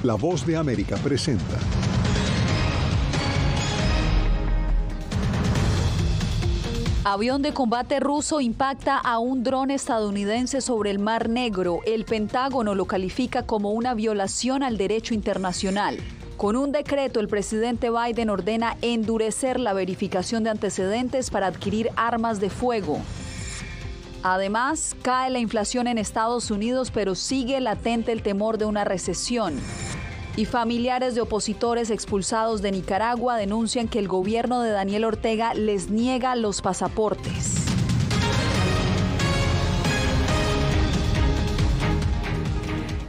La Voz de América presenta. Avión de combate ruso impacta a un dron estadounidense sobre el Mar Negro. El Pentágono lo califica como una violación al derecho internacional. Con un decreto, el presidente Biden ordena endurecer la verificación de antecedentes para adquirir armas de fuego. Además, cae la inflación en Estados Unidos, pero sigue latente el temor de una recesión. Y familiares de opositores expulsados de Nicaragua denuncian que el gobierno de Daniel Ortega les niega los pasaportes.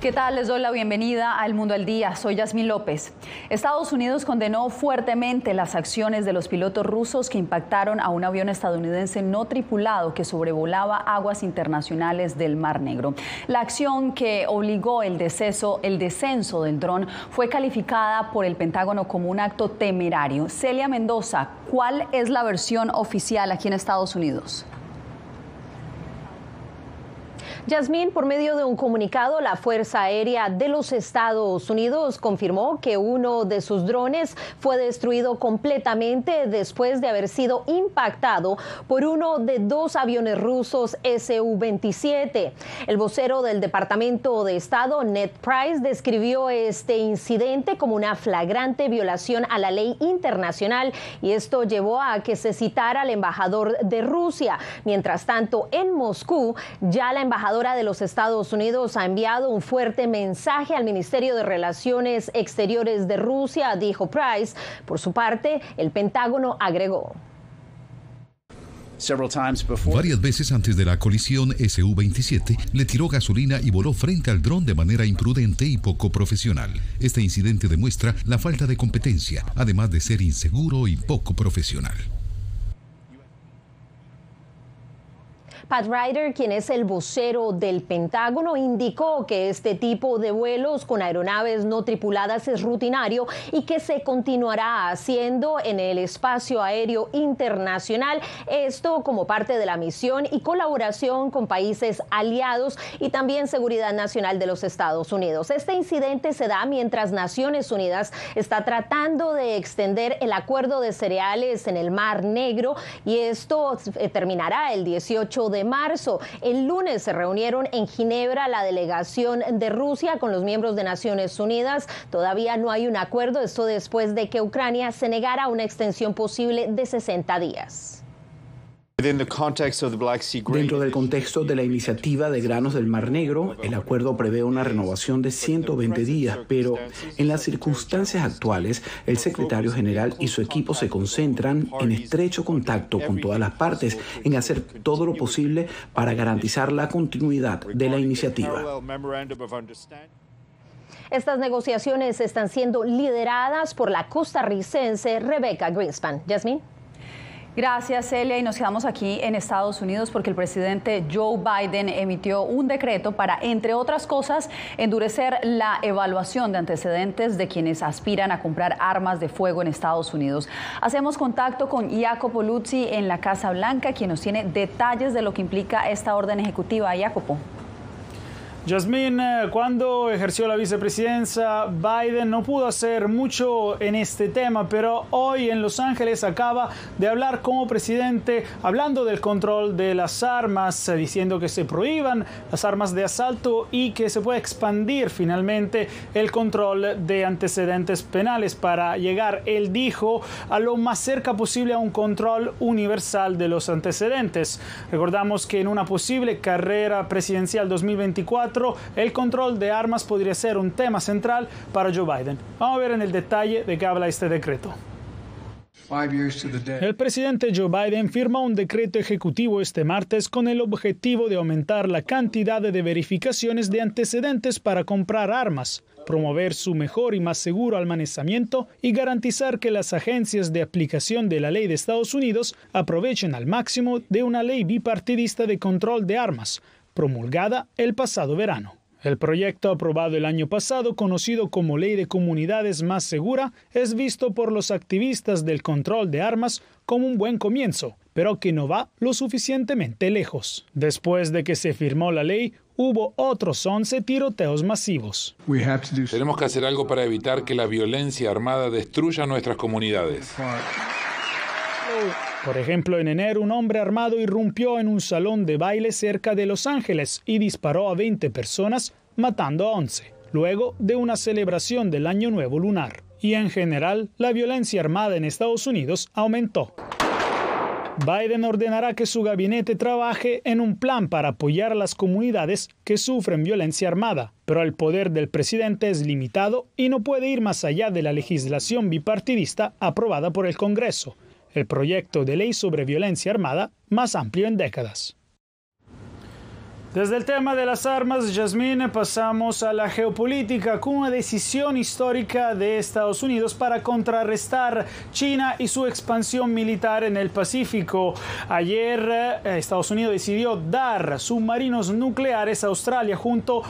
¿Qué tal? Les doy la bienvenida a El Mundo al Día. Soy Yasmín López. Estados Unidos condenó fuertemente las acciones de los pilotos rusos que impactaron a un avión estadounidense no tripulado que sobrevolaba aguas internacionales del Mar Negro. La acción que obligó el descenso del dron fue calificada por el Pentágono como un acto temerario. Celia Mendoza, ¿cuál es la versión oficial aquí en Estados Unidos? Yasmín, por medio de un comunicado, la Fuerza Aérea de los Estados Unidos confirmó que uno de sus drones fue destruido completamente después de haber sido impactado por uno de dos aviones rusos Su-27. El vocero del Departamento de Estado, Ned Price, describió este incidente como una flagrante violación a la ley internacional y esto llevó a que se citara al embajador de Rusia. Mientras tanto, en Moscú, ya la embajadora de los Estados Unidos ha enviado un fuerte mensaje al Ministerio de Relaciones Exteriores de Rusia, dijo Price. Por su parte, el Pentágono agregó: varias veces antes de la colisión, Su-27 le tiró gasolina y voló frente al dron de manera imprudente y poco profesional. Este incidente demuestra la falta de competencia, además de ser inseguro y poco profesional. Pat Ryder, quien es el vocero del Pentágono, indicó que este tipo de vuelos con aeronaves no tripuladas es rutinario y que se continuará haciendo en el espacio aéreo internacional, esto como parte de la misión y colaboración con países aliados y también seguridad nacional de los Estados Unidos. Este incidente se da mientras Naciones Unidas está tratando de extender el acuerdo de cereales en el Mar Negro y esto terminará el 18 de marzo. El lunes se reunieron en Ginebra la delegación de Rusia con los miembros de Naciones Unidas. Todavía no hay un acuerdo, esto después de que Ucrania se negara una extensión posible de 60 días. Dentro del contexto de la iniciativa de granos del Mar Negro, el acuerdo prevé una renovación de 120 días, pero en las circunstancias actuales, el secretario general y su equipo se concentran en estrecho contacto con todas las partes en hacer todo lo posible para garantizar la continuidad de la iniciativa. Estas negociaciones están siendo lideradas por la costarricense Rebecca Greenspan. Yasmín. Gracias, Celia. Y nos quedamos aquí en Estados Unidos porque el presidente Joe Biden emitió un decreto para, entre otras cosas, endurecer la evaluación de antecedentes de quienes aspiran a comprar armas de fuego en Estados Unidos. Hacemos contacto con Jacopo Luzzi en la Casa Blanca, quien nos tiene detalles de lo que implica esta orden ejecutiva. Jacopo. Yasmín, cuando ejerció la vicepresidencia, Biden no pudo hacer mucho en este tema, pero hoy en Los Ángeles acaba de hablar como presidente, hablando del control de las armas, diciendo que se prohíban las armas de asalto y que se puede expandir finalmente el control de antecedentes penales para llegar, él dijo, a lo más cerca posible a un control universal de los antecedentes. Recordamos que en una posible carrera presidencial 2024, el control de armas podría ser un tema central para Joe Biden. Vamos a ver en el detalle de qué habla este decreto. El presidente Joe Biden firma un decreto ejecutivo este martes con el objetivo de aumentar la cantidad de verificaciones de antecedentes para comprar armas, promover su mejor y más seguro almacenamiento y garantizar que las agencias de aplicación de la ley de Estados Unidos aprovechen al máximo de una ley bipartidista de control de armas, promulgada el pasado verano. El proyecto aprobado el año pasado, conocido como Ley de Comunidades Más Segura, es visto por los activistas del control de armas como un buen comienzo, pero que no va lo suficientemente lejos. Después de que se firmó la ley, hubo otros 11 tiroteos masivos. Tenemos que hacer algo para evitar que la violencia armada destruya nuestras comunidades. Por ejemplo, en enero un hombre armado irrumpió en un salón de baile cerca de Los Ángeles y disparó a 20 personas, matando a 11, luego de una celebración del Año Nuevo lunar. Y en general, la violencia armada en Estados Unidos aumentó. Biden ordenará que su gabinete trabaje en un plan para apoyar a las comunidades que sufren violencia armada, pero el poder del presidente es limitado y no puede ir más allá de la legislación bipartidista aprobada por el Congreso, el proyecto de ley sobre violencia armada más amplio en décadas. Desde el tema de las armas, Yasmín, pasamos a la geopolítica con una decisión histórica de Estados Unidos para contrarrestar China y su expansión militar en el Pacífico. Ayer Estados Unidos decidió dar submarinos nucleares a Australia junto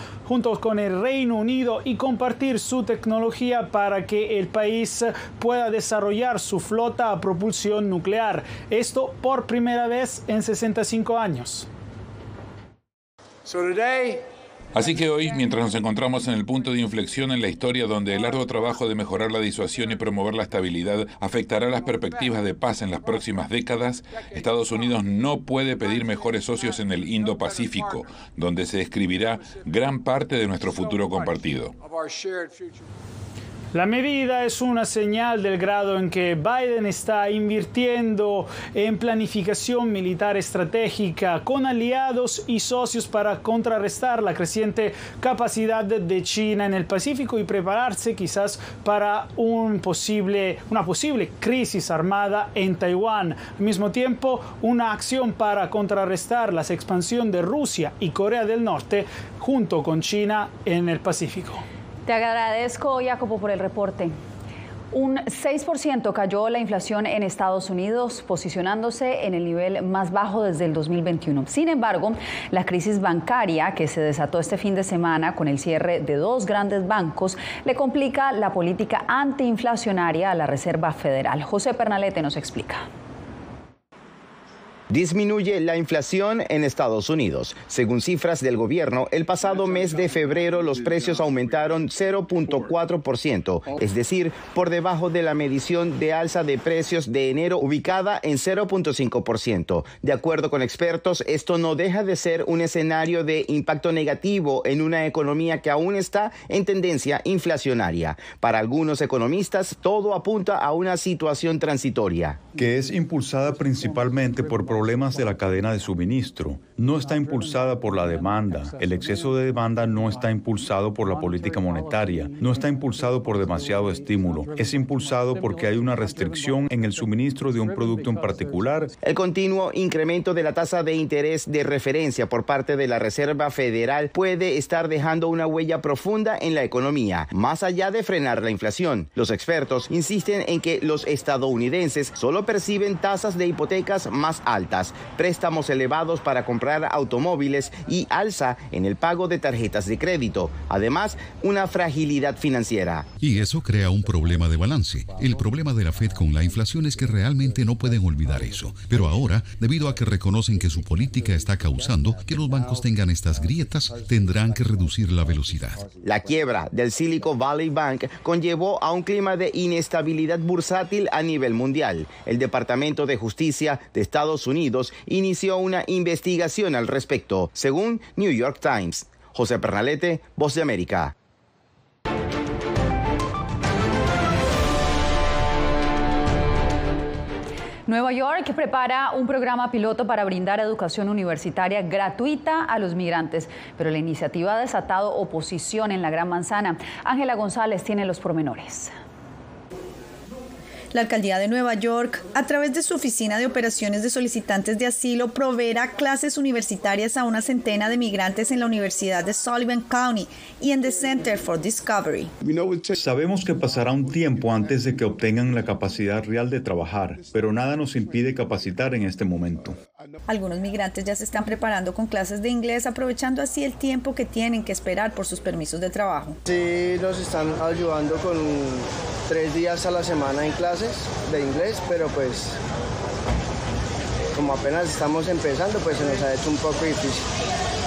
con el Reino Unido y compartir su tecnología para que el país pueda desarrollar su flota a propulsión nuclear. Esto por primera vez en 65 años. Así que hoy, mientras nos encontramos en el punto de inflexión en la historia donde el arduo trabajo de mejorar la disuasión y promover la estabilidad afectará las perspectivas de paz en las próximas décadas, Estados Unidos no puede pedir mejores socios en el Indo-Pacífico, donde se escribirá gran parte de nuestro futuro compartido. La medida es una señal del grado en que Biden está invirtiendo en planificación militar estratégica con aliados y socios para contrarrestar la creciente capacidad de China en el Pacífico y prepararse quizás para una posible crisis armada en Taiwán. Al mismo tiempo, una acción para contrarrestar la expansión de Rusia y Corea del Norte junto con China en el Pacífico. Te agradezco, Jacopo, por el reporte. Un 6% cayó la inflación en Estados Unidos, posicionándose en el nivel más bajo desde el 2021. Sin embargo, la crisis bancaria que se desató este fin de semana con el cierre de 2 grandes bancos le complica la política antiinflacionaria a la Reserva Federal. José Pernalete nos explica. Disminuye la inflación en Estados Unidos. Según cifras del gobierno, el pasado mes de febrero los precios aumentaron 0.4%, es decir, por debajo de la medición de alza de precios de enero ubicada en 0.5%. De acuerdo con expertos, esto no deja de ser un escenario de impacto negativo en una economía que aún está en tendencia inflacionaria. Para algunos economistas, todo apunta a una situación transitoria. Que es impulsada principalmente por problemas de la cadena de suministro. No está impulsada por la demanda. El exceso de demanda no está impulsado por la política monetaria. No está impulsado por demasiado estímulo. Es impulsado porque hay una restricción en el suministro de un producto en particular. El continuo incremento de la tasa de interés de referencia por parte de la Reserva Federal puede estar dejando una huella profunda en la economía, más allá de frenar la inflación. Los expertos insisten en que los estadounidenses solo perciben tasas de hipotecas más altas, préstamos elevados para comprar automóviles y alza en el pago de tarjetas de crédito. Además, una fragilidad financiera. Y eso crea un problema de balance. El problema de la Fed con la inflación es que realmente no pueden olvidar eso. Pero ahora, debido a que reconocen que su política está causando que los bancos tengan estas grietas, tendrán que reducir la velocidad. La quiebra del Silicon Valley Bank conllevó a un clima de inestabilidad bursátil a nivel mundial. El Departamento de Justicia de Estados Unidos inició una investigación al respecto, según New York Times. José Pernalete, Voz de América. Nueva York prepara un programa piloto para brindar educación universitaria gratuita a los migrantes, pero la iniciativa ha desatado oposición en la Gran Manzana. Ángela González tiene los pormenores. La Alcaldía de Nueva York, a través de su Oficina de Operaciones de Solicitantes de Asilo, proveerá clases universitarias a una centena de migrantes en la Universidad de Sullivan County y en The Center for Discovery. Sabemos que pasará un tiempo antes de que obtengan la capacidad real de trabajar, pero nada nos impide capacitar en este momento. Algunos migrantes ya se están preparando con clases de inglés, aprovechando así el tiempo que tienen que esperar por sus permisos de trabajo. Sí, nos están ayudando con 3 días a la semana en clases de inglés, pero pues como apenas estamos empezando, pues se nos ha hecho un poco difícil.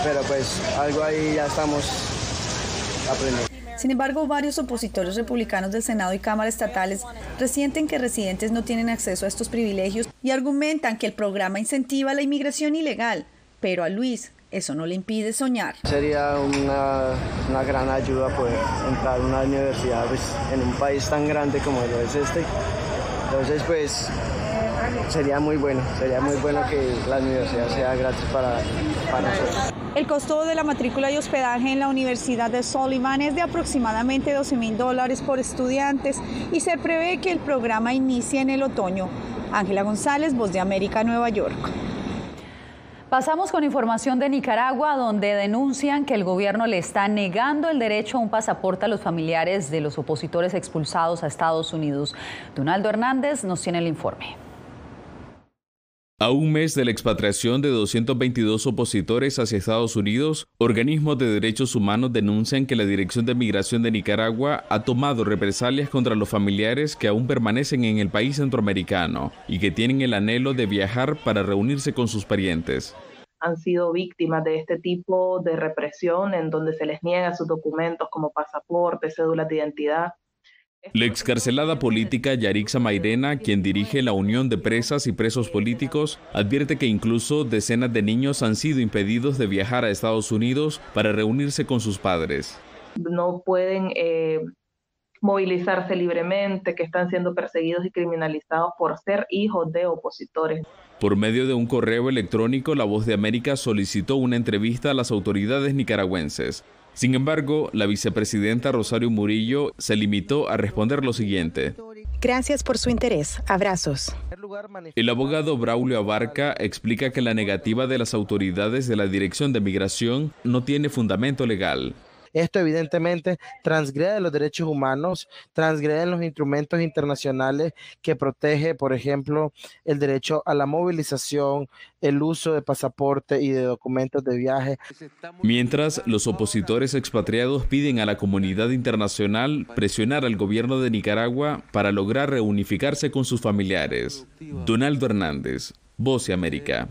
pero pues algo ahí ya estamos aprendiendo. Sin embargo, varios opositores republicanos del Senado y Cámara estatales resienten que residentes no tienen acceso a estos privilegios y argumentan que el programa incentiva la inmigración ilegal, pero a Luis eso no le impide soñar. Sería una gran ayuda poder entrar a una universidad pues, en un país tan grande como lo es este. Entonces, pues, sería muy bueno que la universidad sea gratis para nosotros. El costo de la matrícula y hospedaje en la Universidad de Sullivan es de aproximadamente $12,000 por estudiantes y se prevé que el programa inicie en el otoño. Ángela González, Voz de América, Nueva York. Pasamos con información de Nicaragua, donde denuncian que el gobierno le está negando el derecho a un pasaporte a los familiares de los opositores expulsados a Estados Unidos. Donaldo Hernández nos tiene el informe. A un mes de la expatriación de 222 opositores hacia Estados Unidos, organismos de derechos humanos denuncian que la Dirección de Migración de Nicaragua ha tomado represalias contra los familiares que aún permanecen en el país centroamericano y que tienen el anhelo de viajar para reunirse con sus parientes. Han sido víctimas de este tipo de represión en donde se les niega sus documentos como pasaporte, cédulas de identidad. La excarcelada política Yarixa Mairena, quien dirige la Unión de Presas y Presos Políticos, advierte que incluso decenas de niños han sido impedidos de viajar a Estados Unidos para reunirse con sus padres. No pueden movilizarse libremente, que están siendo perseguidos y criminalizados por ser hijos de opositores. Por medio de un correo electrónico, La Voz de América solicitó una entrevista a las autoridades nicaragüenses. Sin embargo, la vicepresidenta Rosario Murillo se limitó a responder lo siguiente. Gracias por su interés. Abrazos. El abogado Braulio Abarca explica que la negativa de las autoridades de la Dirección de Migración no tiene fundamento legal. Esto evidentemente transgrede los derechos humanos, transgrede los instrumentos internacionales que protege, por ejemplo, el derecho a la movilización, el uso de pasaporte y de documentos de viaje. Mientras, los opositores expatriados piden a la comunidad internacional presionar al gobierno de Nicaragua para lograr reunificarse con sus familiares. Donaldo Hernández, Voz de América.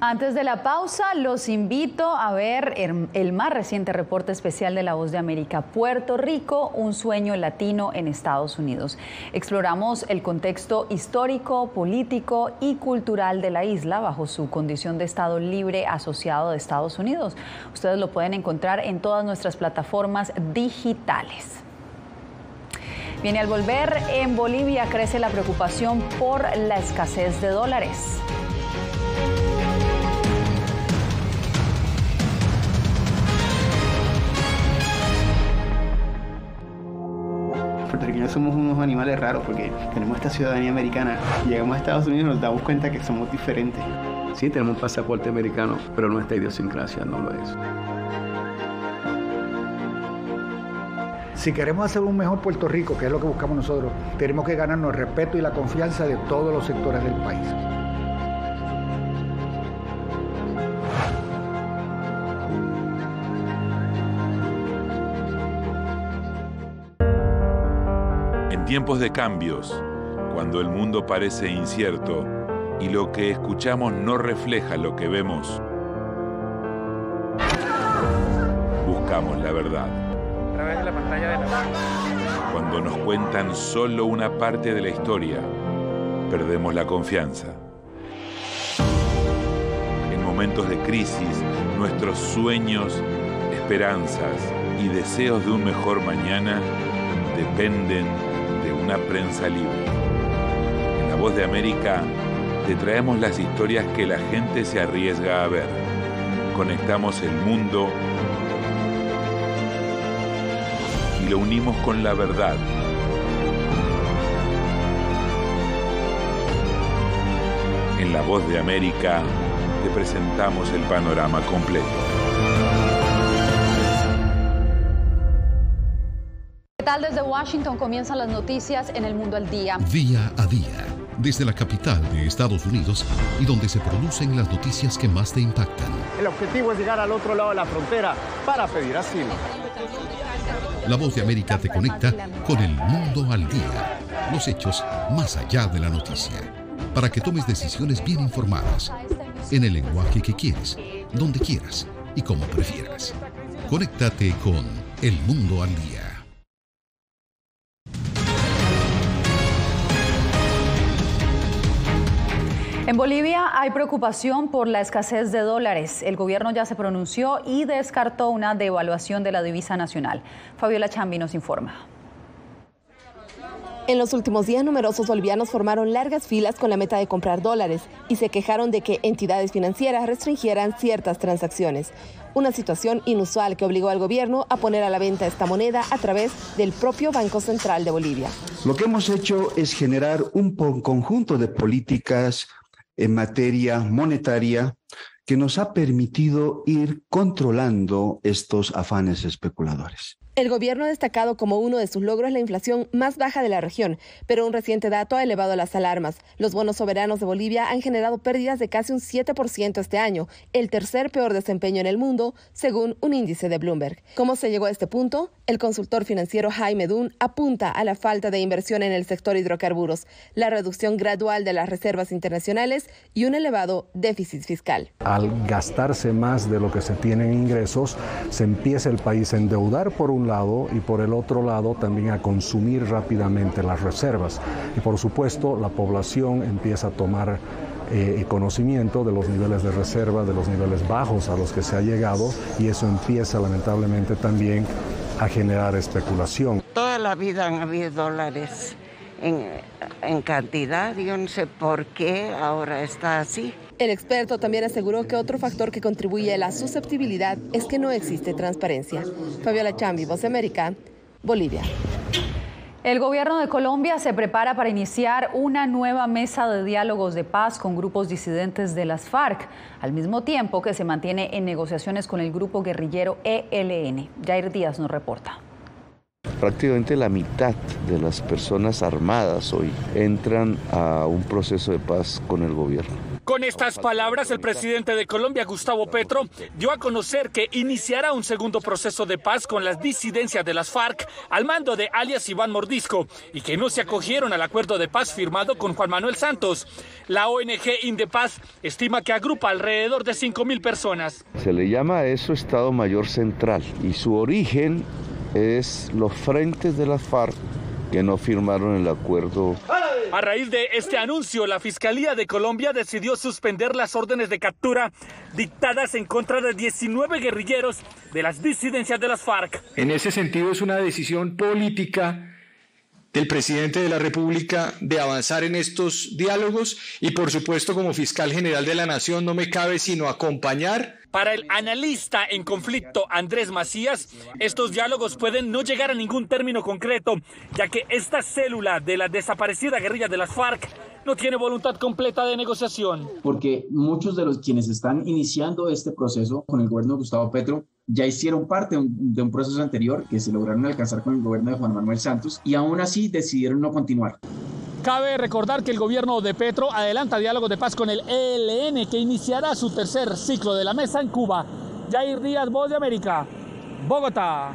Antes de la pausa, los invito a ver el más reciente reporte especial de La Voz de América, Puerto Rico, un sueño latino en Estados Unidos. Exploramos el contexto histórico, político y cultural de la isla bajo su condición de Estado libre asociado de Estados Unidos. Ustedes lo pueden encontrar en todas nuestras plataformas digitales. Bien, y al volver, en Bolivia crece la preocupación por la escasez de dólares. Puertorriqueños somos unos animales raros porque tenemos esta ciudadanía americana. Llegamos a Estados Unidos y nos damos cuenta que somos diferentes. Sí, tenemos un pasaporte americano, pero nuestra idiosincrasia no lo es. Si queremos hacer un mejor Puerto Rico, que es lo que buscamos nosotros, tenemos que ganarnos el respeto y la confianza de todos los sectores del país. En tiempos de cambios, cuando el mundo parece incierto y lo que escuchamos no refleja lo que vemos, buscamos la verdad. A través de la pantalla de la... Cuando nos cuentan solo una parte de la historia, perdemos la confianza. En momentos de crisis, nuestros sueños, esperanzas y deseos de un mejor mañana dependen de una prensa libre. En La Voz de América te traemos las historias que la gente se arriesga a ver. Conectamos el mundo y lo unimos con la verdad. En La Voz de América te presentamos el panorama completo. ¿Qué tal? Desde Washington comienzan las noticias en El Mundo al Día. Día a día, desde la capital de Estados Unidos y donde se producen las noticias que más te impactan. El objetivo es llegar al otro lado de la frontera para pedir asilo. La Voz de América te conecta con El Mundo al Día, los hechos más allá de la noticia, para que tomes decisiones bien informadas, en el lenguaje que quieres donde quieras y como prefieras. Conéctate con El Mundo al Día. En Bolivia hay preocupación por la escasez de dólares. El gobierno ya se pronunció y descartó una devaluación de la divisa nacional. Fabiola Chambi nos informa. En los últimos días, numerosos bolivianos formaron largas filas con la meta de comprar dólares y se quejaron de que entidades financieras restringieran ciertas transacciones. Una situación inusual que obligó al gobierno a poner a la venta esta moneda a través del propio Banco Central de Bolivia. Lo que hemos hecho es generar un conjunto de políticas en materia monetaria que nos ha permitido ir controlando estos afanes especuladores. El gobierno ha destacado como uno de sus logros la inflación más baja de la región, pero un reciente dato ha elevado las alarmas. Los bonos soberanos de Bolivia han generado pérdidas de casi un 7% este año, el tercer peor desempeño en el mundo, según un índice de Bloomberg. ¿Cómo se llegó a este punto? El consultor financiero Jaime Dunn apunta a la falta de inversión en el sector hidrocarburos, la reducción gradual de las reservas internacionales y un elevado déficit fiscal. Al gastarse más de lo que se tiene en ingresos, se empieza el país a endeudar por un lado y por el otro lado también a consumir rápidamente las reservas. Y por supuesto la población empieza a tomar conocimiento de los niveles de reserva, de los niveles bajos a los que se ha llegado, y eso empieza lamentablemente también a generar especulación. Toda la vida han habido dólares en cantidad, yo no sé por qué ahora está así. El experto también aseguró que otro factor que contribuye a la susceptibilidad es que no existe transparencia. Fabiola Chambi, Voz de América, Bolivia. El gobierno de Colombia se prepara para iniciar una nueva mesa de diálogos de paz con grupos disidentes de las FARC, al mismo tiempo que se mantiene en negociaciones con el grupo guerrillero ELN. Jair Díaz nos reporta. Prácticamente la mitad de las personas armadas hoy entran a un proceso de paz con el gobierno. Con estas palabras, el presidente de Colombia, Gustavo Petro, dio a conocer que iniciará un segundo proceso de paz con las disidencias de las FARC al mando de alias Iván Mordisco y que no se acogieron al acuerdo de paz firmado con Juan Manuel Santos. La ONG Indepaz estima que agrupa alrededor de 5.000 personas. Se le llama a eso Estado Mayor Central y su origen es los frentes de las FARC que no firmaron el acuerdo. A raíz de este anuncio, la Fiscalía de Colombia decidió suspender las órdenes de captura dictadas en contra de 19 guerrilleros de las disidencias de las FARC. En ese sentido, es una decisión política del presidente de la República de avanzar en estos diálogos y, por supuesto, como fiscal general de la Nación, no me cabe sino acompañar. Para el analista en conflicto Andrés Macías, estos diálogos pueden no llegar a ningún término concreto, ya que esta célula de la desaparecida guerrilla de las FARC no tiene voluntad completa de negociación. Porque muchos de los quienes están iniciando este proceso con el gobierno de Gustavo Petro ya hicieron parte de un proceso anterior que se lograron alcanzar con el gobierno de Juan Manuel Santos y aún así decidieron no continuar. Cabe recordar que el gobierno de Petro adelanta diálogos de paz con el ELN, que iniciará su tercer ciclo de la mesa en Cuba. Jair Díaz, Voz de América, Bogotá.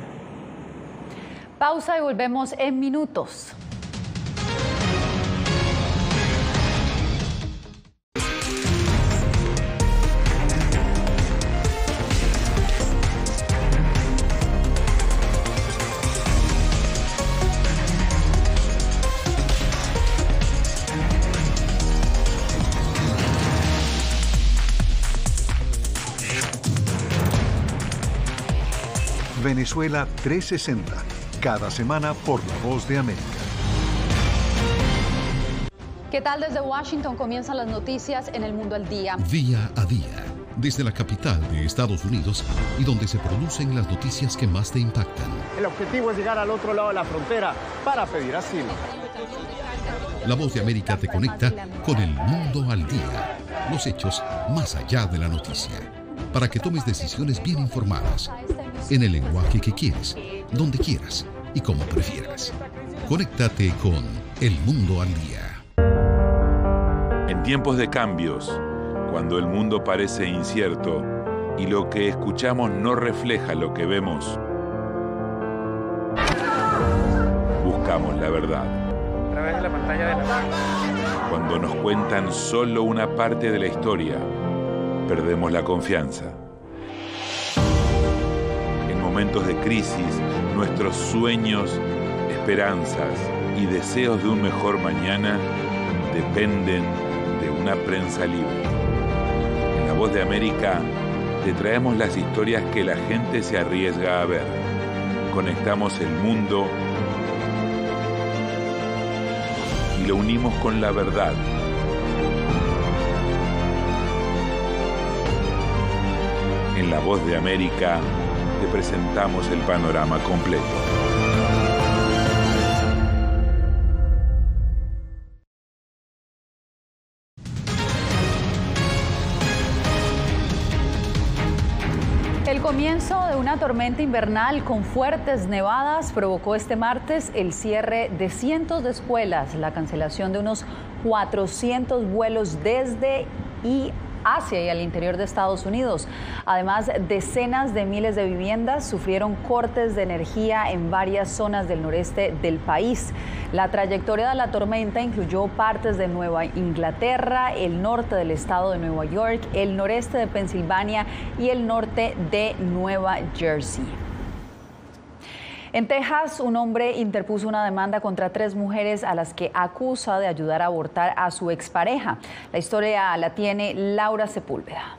Pausa y volvemos en minutos. Venezuela 360, cada semana por La Voz de América. ¿Qué tal? Desde Washington comienzan las noticias en El Mundo al Día. Día a día, desde la capital de Estados Unidos y donde se producen las noticias que más te impactan. El objetivo es llegar al otro lado de la frontera para pedir asilo. La Voz de América te conecta con El Mundo al Día, los hechos más allá de la noticia, para que tomes decisiones bien informadas, en el lenguaje que quieres, donde quieras y como prefieras. Conéctate con El Mundo al Día. En tiempos de cambios, cuando el mundo parece incierto y lo que escuchamos no refleja lo que vemos, buscamos la verdad. A través de la pantalla de la... Cuando nos cuentan solo una parte de la historia, perdemos la confianza. momentos de crisis, nuestros sueños, esperanzas y deseos de un mejor mañana dependen de una prensa libre. En La Voz de América te traemos las historias que la gente se arriesga a ver. Conectamos el mundo y lo unimos con la verdad. En La Voz de América te presentamos el panorama completo. El comienzo de una tormenta invernal con fuertes nevadas provocó este martes el cierre de cientos de escuelas, la cancelación de unos 400 vuelos desde y hacia y al interior de Estados Unidos. Además, decenas de miles de viviendas sufrieron cortes de energía en varias zonas del noreste del país. La trayectoria de la tormenta incluyó partes de Nueva Inglaterra, el norte del estado de Nueva York, el noreste de Pensilvania y el norte de Nueva Jersey. En Texas, un hombre interpuso una demanda contra 3 mujeres a las que acusa de ayudar a abortar a su expareja. La historia la tiene Laura Sepúlveda.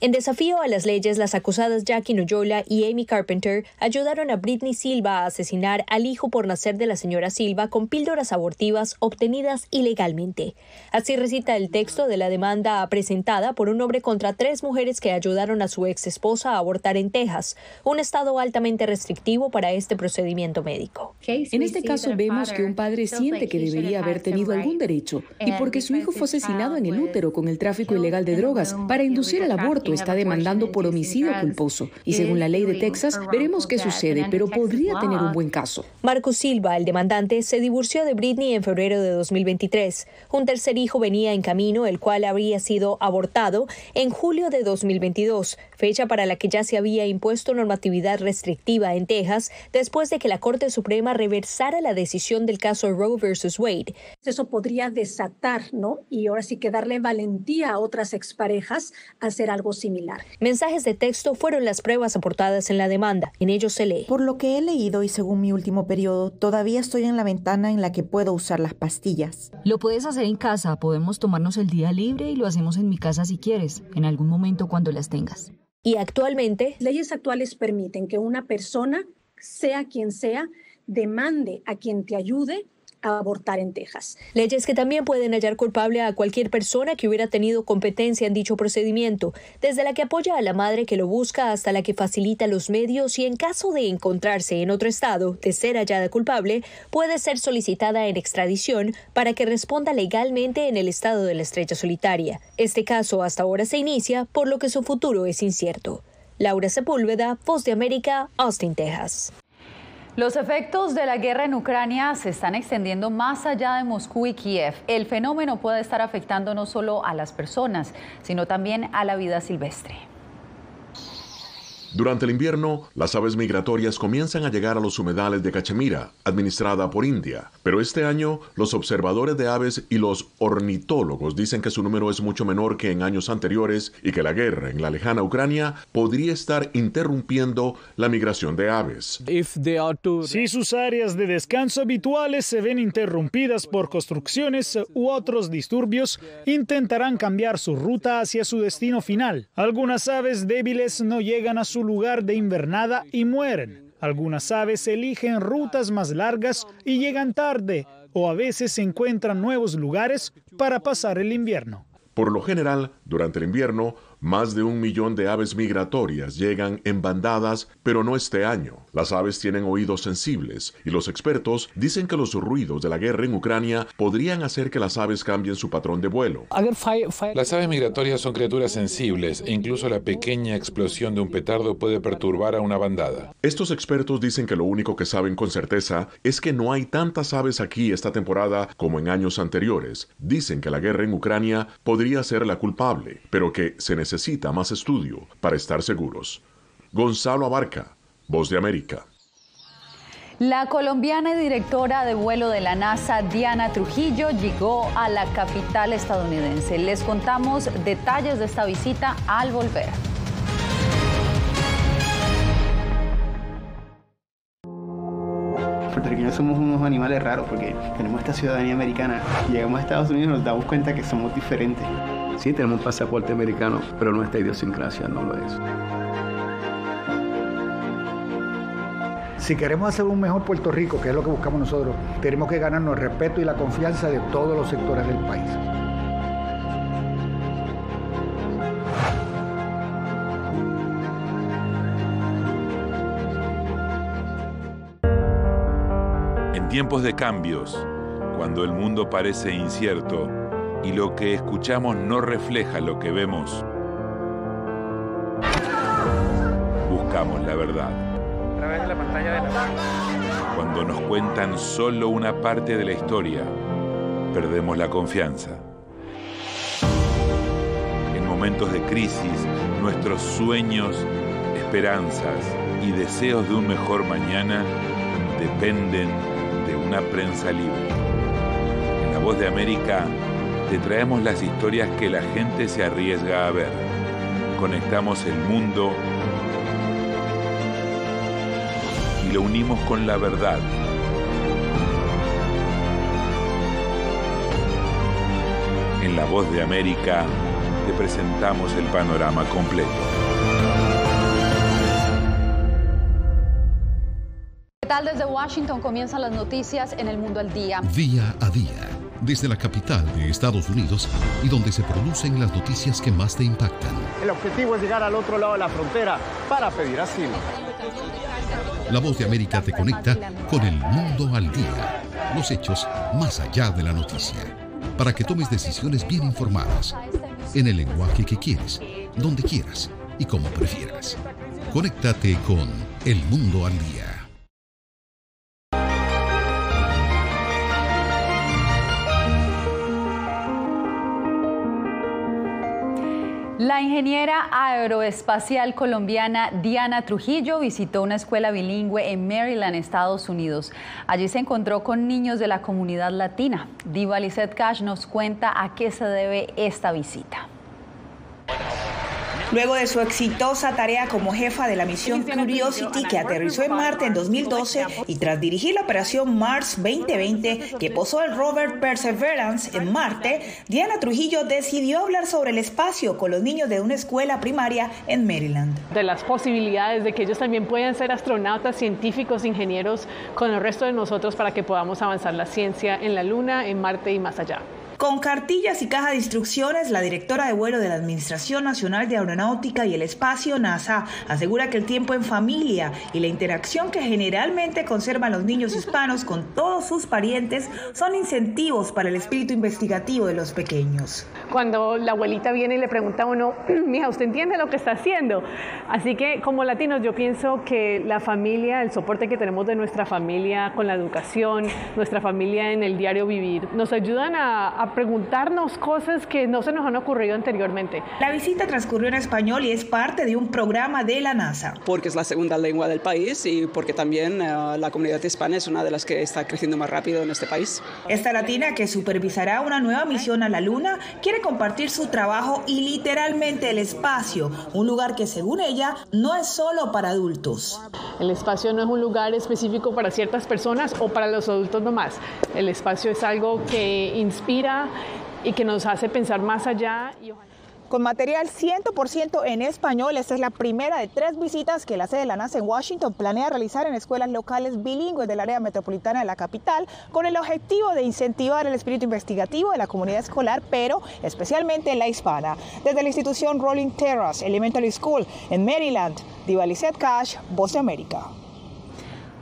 En desafío a las leyes, las acusadas Jackie Noyola y Amy Carpenter ayudaron a Britney Silva a asesinar al hijo por nacer de la señora Silva con píldoras abortivas obtenidas ilegalmente. Así recita el texto de la demanda presentada por un hombre contra 3 mujeres que ayudaron a su ex esposa a abortar en Texas, un estado altamente restrictivo para este procedimiento médico. En este caso vemos que un padre siente que debería haber tenido algún derecho y porque su hijo fue asesinado en el útero con el tráfico ilegal de drogas para inducir el aborto, está demandando por homicidio culposo. Y según la ley de Texas, veremos qué sucede, pero podría tener un buen caso. Marcus Silva, el demandante, se divorció de Britney en febrero de 2023. Un tercer hijo venía en camino, el cual habría sido abortado en julio de 2022, fecha para la que ya se había impuesto normatividad restrictiva en Texas después de que la Corte Suprema reversara la decisión del caso Roe versus Wade. Eso podría desatar, ¿no? Y ahora sí que darle valentía a otras exparejas a hacer algo similar. Mensajes de texto fueron las pruebas aportadas en la demanda. En ellos se lee: por lo que he leído y según mi último periodo, todavía estoy en la ventana en la que puedo usar las pastillas. Lo puedes hacer en casa, podemos tomarnos el día libre y lo hacemos en mi casa si quieres, en algún momento cuando las tengas. Y actualmente, leyes actuales permiten que una persona, sea quien sea, demande a quien te ayude a abortar en Texas. Leyes que también pueden hallar culpable a cualquier persona que hubiera tenido competencia en dicho procedimiento, desde la que apoya a la madre que lo busca hasta la que facilita los medios y en caso de encontrarse en otro estado, de ser hallada culpable, puede ser solicitada en extradición para que responda legalmente en el estado de la estrella solitaria. Este caso hasta ahora se inicia, por lo que su futuro es incierto. Laura Sepúlveda, Voz de América, Austin, Texas. Los efectos de la guerra en Ucrania se están extendiendo más allá de Moscú y Kiev. El fenómeno puede estar afectando no solo a las personas, sino también a la vida silvestre. Durante el invierno, las aves migratorias comienzan a llegar a los humedales de Cachemira, administrada por India. Pero este año, los observadores de aves y los ornitólogos dicen que su número es mucho menor que en años anteriores y que la guerra en la lejana Ucrania podría estar interrumpiendo la migración de aves. Si sus áreas de descanso habituales se ven interrumpidas por construcciones u otros disturbios, intentarán cambiar su ruta hacia su destino final. Algunas aves débiles no llegan a su lugar de invernada y mueren. Algunas aves eligen rutas más largas y llegan tarde, o a veces encuentran nuevos lugares para pasar el invierno. Por lo general, durante el invierno, más de 1 millón de aves migratorias llegan en bandadas, pero no este año. Las aves tienen oídos sensibles y los expertos dicen que los ruidos de la guerra en Ucrania podrían hacer que las aves cambien su patrón de vuelo. Las aves migratorias son criaturas sensibles e incluso la pequeña explosión de un petardo puede perturbar a una bandada. Estos expertos dicen que lo único que saben con certeza es que no hay tantas aves aquí esta temporada como en años anteriores. Dicen que la guerra en Ucrania podría ser la culpable, pero que se necesita más estudio para estar seguros. Gonzalo Abarca, Voz de América. La colombiana y directora de vuelo de la NASA, Diana Trujillo, llegó a la capital estadounidense. Les contamos detalles de esta visita al volver. puertorriqueños somos unos animales raros porque tenemos esta ciudadanía americana. Llegamos a Estados Unidos y nos damos cuenta que somos diferentes. Sí, tenemos un pasaporte americano, pero nuestra idiosincrasia no lo es. Si queremos hacer un mejor Puerto Rico, que es lo que buscamos nosotros, tenemos que ganarnos el respeto y la confianza de todos los sectores del país. En tiempos de cambios, cuando el mundo parece incierto y lo que escuchamos no refleja lo que vemos, buscamos la verdad. A través de la pantalla de la... Cuando nos cuentan solo una parte de la historia, perdemos la confianza. En momentos de crisis, nuestros sueños, esperanzas y deseos de un mejor mañana dependen de una prensa libre. En La Voz de América te traemos las historias que la gente se arriesga a ver. Conectamos el mundo y lo unimos con la verdad. En La Voz de América te presentamos el panorama completo. ¿Qué tal? Desde Washington comienzan las noticias en El Mundo al Día. Día a día, desde la capital de Estados Unidos y donde se producen las noticias que más te impactan. El objetivo es llegar al otro lado de la frontera para pedir asilo. La Voz de América te conecta con El Mundo al Día. Los hechos más allá de la noticia. Para que tomes decisiones bien informadas. En el lenguaje que quieres, donde quieras y como prefieras. Conéctate con El Mundo al Día. La ingeniera aeroespacial colombiana Diana Trujillo visitó una escuela bilingüe en Maryland, Estados Unidos. Allí se encontró con niños de la comunidad latina. Diva Lizette Cash nos cuenta a qué se debe esta visita. Luego de su exitosa tarea como jefa de la misión Curiosity, que aterrizó en Marte en 2012, y tras dirigir la operación Mars 2020, que posó el rover Perseverance en Marte, Diana Trujillo decidió hablar sobre el espacio con los niños de una escuela primaria en Maryland. De las posibilidades de que ellos también puedan ser astronautas, científicos, ingenieros con el resto de nosotros para que podamos avanzar la ciencia en la Luna, en Marte y más allá. Con cartillas y caja de instrucciones, la directora de vuelo de la Administración Nacional de Aeronáutica y el Espacio, NASA, asegura que el tiempo en familia y la interacción que generalmente conservan los niños hispanos con todos sus parientes son incentivos para el espíritu investigativo de los pequeños. Cuando la abuelita viene y le pregunta a uno, mija, ¿usted entiende lo que está haciendo? Así que como latinos yo pienso que la familia, el soporte que tenemos de nuestra familia con la educación, nuestra familia en el diario vivir, nos ayudan a preguntarnos cosas que no se nos han ocurrido anteriormente. La visita transcurrió en español y es parte de un programa de la NASA. Porque es la segunda lengua del país y porque también la comunidad hispana es una de las que está creciendo más rápido en este país. Esta latina, que supervisará una nueva misión a la Luna, quiere compartir su trabajo y literalmente el espacio, un lugar que según ella no es solo para adultos. El espacio no es un lugar específico para ciertas personas o para los adultos nomás. El espacio es algo que inspira y que nos hace pensar más allá. Con material 100% en español, esta es la primera de 3 visitas que la sede de la NASA en Washington planea realizar en escuelas locales bilingües del área metropolitana de la capital, con el objetivo de incentivar el espíritu investigativo de la comunidad escolar, pero especialmente en la hispana. Desde la institución Rolling Terrace Elementary School en Maryland, Diva Lizette Cash, Voz de América.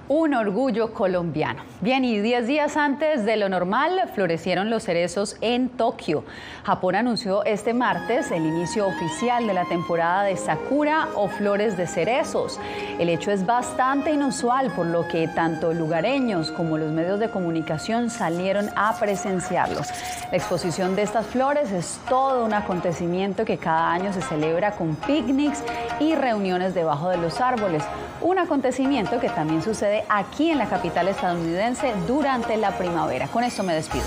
Un orgullo colombiano. Bien, y 10 días antes de lo normal florecieron los cerezos en Tokio. Japón anunció este martes el inicio oficial de la temporada de Sakura o flores de cerezos. El hecho es bastante inusual, por lo que tanto lugareños como los medios de comunicación salieron a presenciarlo. La exposición de estas flores es todo un acontecimiento que cada año se celebra con picnics y reuniones debajo de los árboles. Un acontecimiento que también sucede aquí en la capital estadounidense durante la primavera. Con esto me despido.